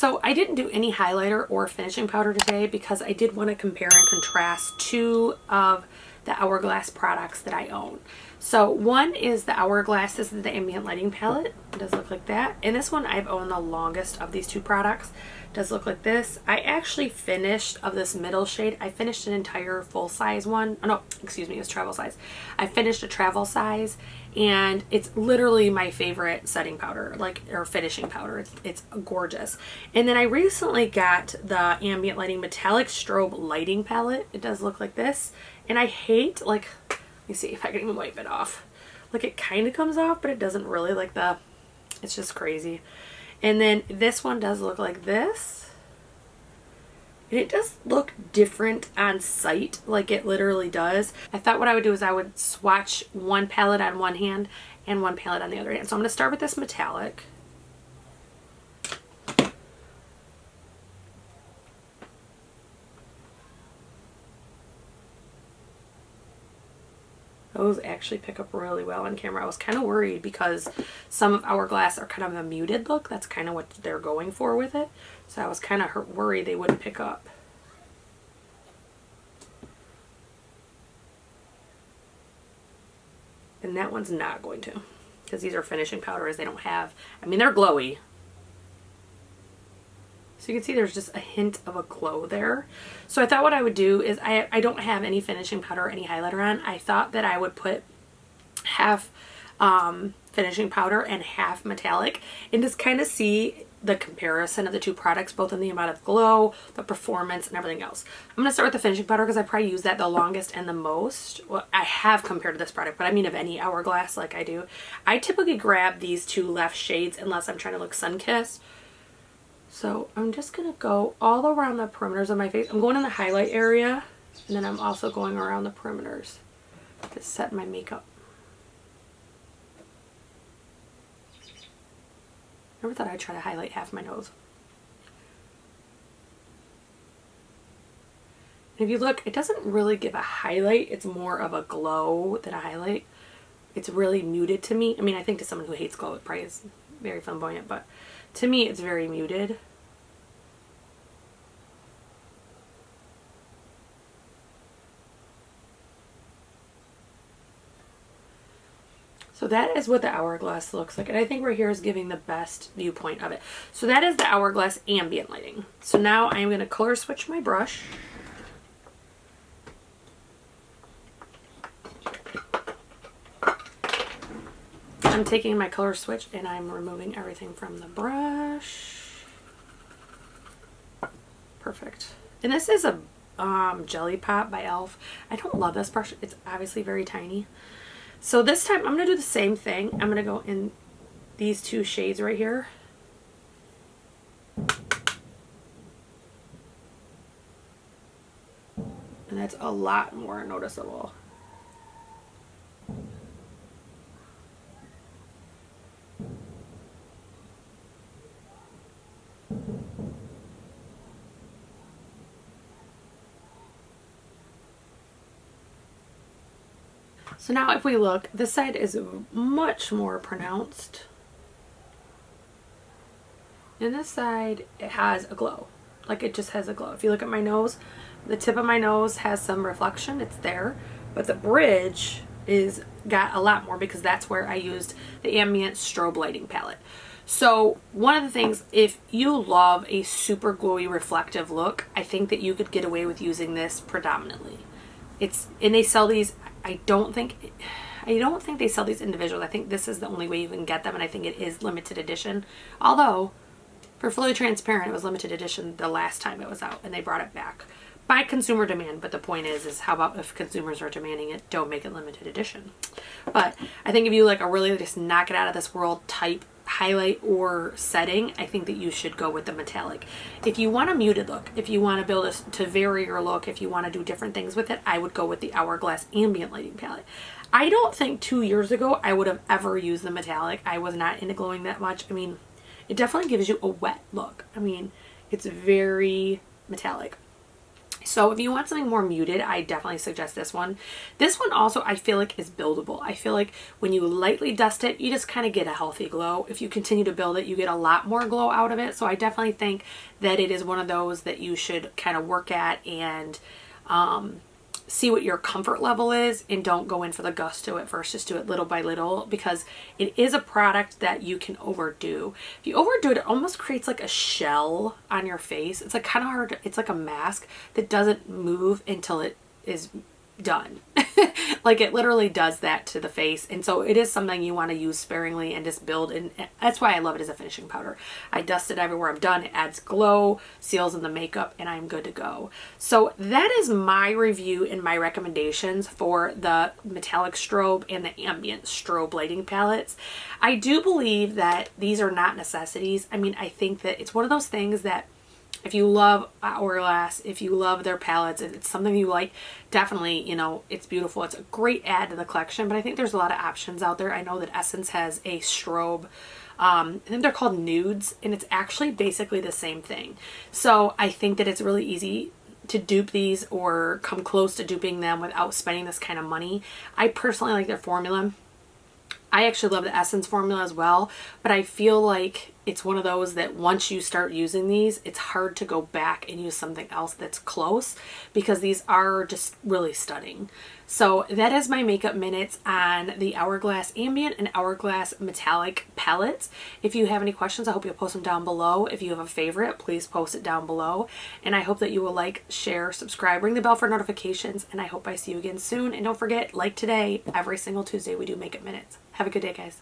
So I didn't do any highlighter or finishing powder today because I did want to compare and contrast two of the Hourglass products that I own. So one is the Hourglass, this is the ambient lighting palette. It does look like that. And this one I've owned the longest of these two products. It does look like this. I actually finished of this middle shade. I finished an entire full size one. Oh no, excuse me, it was travel size. I finished a travel size and it's literally my favorite setting powder, like, or finishing powder. It's gorgeous. And then I recently got the Ambient Lighting Metallic Strobe Lighting Palette. It does look like this. And I hate, like, let me see if I can even wipe it off. Like, it kind of comes off, but it doesn't really, like it's just crazy. And then this one does look like this. And it does look different on site, like it literally does. I thought what I would do is I would swatch one palette on one hand and one palette on the other hand. So I'm going to start with this metallic. Those actually pick up really well on camera. I was kind of worried because some of Hourglass are kind of a muted look. That's kind of what they're going for with it. So I was kind of worried they wouldn't pick up. And that one's not going to, because these are finishing powders. They don't have, I mean, they're glowy. So you can see there's just a hint of a glow there. So I thought what I would do is, I don't have any finishing powder or any highlighter on. I thought that I would put half finishing powder and half metallic and just kind of see the comparison of the two products, both in the amount of glow, the performance, and everything else. I'm going to start with the finishing powder because I probably use that the longest and the most. Well, I have compared to this product, but I mean of any Hourglass like I do. I typically grab these two left shades unless I'm trying to look sun-kissed. So I'm just going to go all around the perimeters of my face. I'm going in the highlight area, and then I'm also going around the perimeters to set my makeup. Never thought I'd try to highlight half my nose. And if you look, it doesn't really give a highlight. It's more of a glow than a highlight. It's really muted to me. I mean, I think to someone who hates glow, it probably is very flamboyant, but to me, it's very muted. So that is what the Hourglass looks like. And I think right here is giving the best viewpoint of it. So that is the Hourglass Ambient Lighting. So now I'm going to color switch my brush. I'm taking my color switch and I'm removing everything from the brush. Perfect. And this is a Jelly Pop by e.l.f. I don't love this brush. It's obviously very tiny. So this time I'm going to do the same thing. I'm going to go in these two shades right here. And that's a lot more noticeable. So now if we look, this side is much more pronounced. And this side, it has a glow. Like, it just has a glow. If you look at my nose, the tip of my nose has some reflection. It's there. But the bridge is got a lot more because that's where I used the Ambient Strobe Lighting Palette. So one of the things, if you love a super glowy reflective look, I think that you could get away with using this predominantly. And they sell these, I don't think they sell these individually. I think this is the only way you can get them, and I think it is limited edition. Although, for fully transparent, it was limited edition the last time it was out, and they brought it back by consumer demand. But the point is how about if consumers are demanding it, don't make it limited edition. But I think if you like a really just knock it out of this world type highlight or setting, I think that you should go with the metallic. If you want a muted look, if you want to build a to vary your look, if you want to do different things with it, I would go with the Hourglass Ambient Lighting Palette. I don't think 2 years ago I would have ever used the metallic. I was not into glowing that much. I mean, it definitely gives you a wet look. I mean, it's very metallic. So if you want something more muted, I definitely suggest this one. This one also I feel like is buildable. I feel like when you lightly dust it, you just kind of get a healthy glow. If you continue to build it, you get a lot more glow out of it. So I definitely think that it is one of those that you should kind of work at and see what your comfort level is, and don't go in for the gusto at first. Just do it little by little, because it is a product that you can overdo. If you overdo it, it almost creates like a shell on your face. It's like kind of hard. It's like a mask that doesn't move until it is done. Like it literally does that to the face. And so it is something you want to use sparingly and just build. And that's why I love it as a finishing powder. I dust it everywhere I'm done. It adds glow, seals in the makeup, and I'm good to go. So that is my review and my recommendations for the metallic strobe and the ambient strobe lighting palettes. I do believe that these are not necessities. I mean, I think that it's one of those things that if you love Hourglass, if you love their palettes, if it's something you like, definitely, you know, it's beautiful. It's a great add to the collection, but I think there's a lot of options out there. I know that Essence has a strobe. I think they're called nudes, and it's actually basically the same thing. So I think that it's really easy to dupe these or come close to duping them without spending this kind of money. I personally like their formula. I actually love the Essence formula as well, but I feel like it's one of those that once you start using these, it's hard to go back and use something else that's close, because these are just really stunning. So that is my makeup minutes on the Hourglass Ambient and Hourglass Metallic palettes. If you have any questions, I hope you'll post them down below. If you have a favorite, please post it down below. And I hope that you will like, share, subscribe, ring the bell for notifications, and I hope I see you again soon. And don't forget, like today, every single Tuesday we do makeup minutes. Have a good day, guys.